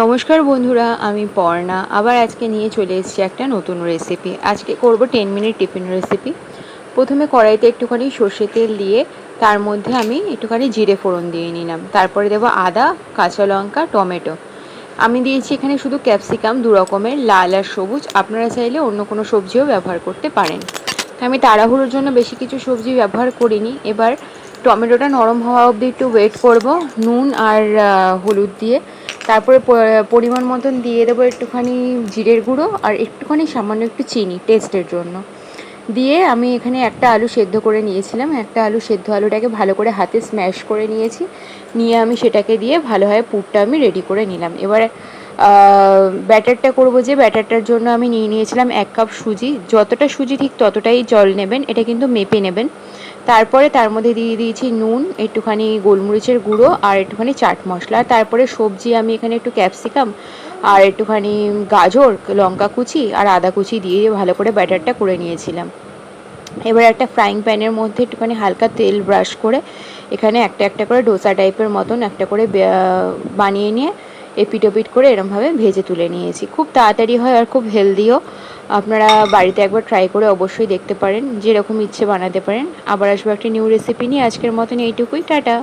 নমস্কার বন্ধুরা, আমি পর্ণা আবার আজকে নিয়ে চলে এসেছি একটা নতুন রেসিপি। আজকে করব 10 মিনিট টিফিন রেসিপি। প্রথমে কড়াইতে একটুখানি সর্ষে তেল দিয়ে তার মধ্যে আমি একটুখানি জিরে ফোড়ন দিয়ে নিলাম। তারপরে দেবো আদা, কাঁচা লঙ্কা, টমেটো। আমি দিয়েছি এখানে শুধু ক্যাপসিকাম, দু রকমের, লাল আর সবুজ। আপনারা চাইলে অন্য কোনো সবজিও ব্যবহার করতে পারেন। আমি তাড়াহুড়োর জন্য বেশি কিছু সবজি ব্যবহার করিনি। এবার টমেটোটা নরম হওয়া অবধি একটু ওয়েট করব নুন আর হলুদ দিয়ে। তারপরে পরিমাণ মতন দিয়ে দেবো একটুখানি জিরের গুঁড়ো আর একটুখানি সামান্য একটু চিনি টেস্টের জন্য। দিয়ে আমি এখানে একটা আলু সেদ্ধ করে নিয়েছিলাম। একটা আলুটাকে ভালো করে হাতে স্ম্যাশ করে নিয়েছি। নিয়ে আমি সেটাকে দিয়ে ভালোভাবে পুরটা আমি রেডি করে নিলাম। এবার ব্যাটারটা করব, যে ব্যাটারটার জন্য আমি নিয়েছিলাম 1 কাপ সুজি। যতটা সুজি ঠিক ততটাই জল নেবেন, এটা কিন্তু মেপে নেবেন। তারপরে তার মধ্যে দিয়ে দিয়েছি নুন, একটুখানি গোলমরিচের গুঁড়ো আর একটুখানি চাট মশলা। তারপরে সবজি আমি এখানে একটু ক্যাপসিকাম আর একটুখানি গাজর, লঙ্কা কুচি আর আদা কুচি দিয়ে ভালো করে ব্যাটারটা করে নিয়েছিলাম। এবার একটা ফ্রাইং প্যানের মধ্যে একটুখানি হালকা তেল ব্রাশ করে এখানে একটা একটা করে ডোসা টাইপের মতন একটা করে বানিয়ে নিয়ে এপিট ওপিট করে এরমভাবে ভেজে তুলে নিয়েছি। খুব তাড়াতাড়ি হয় আর খুব হেলদিও। আপনারা বাড়িতে একবার ট্রাই করে অবশ্যই দেখতে পারেন, যেরকম ইচ্ছে বানাতে পারেন। আবার আসবো একটা নিউ রেসিপি নিয়ে। আজকের মতন এইটুকুই, টাটা।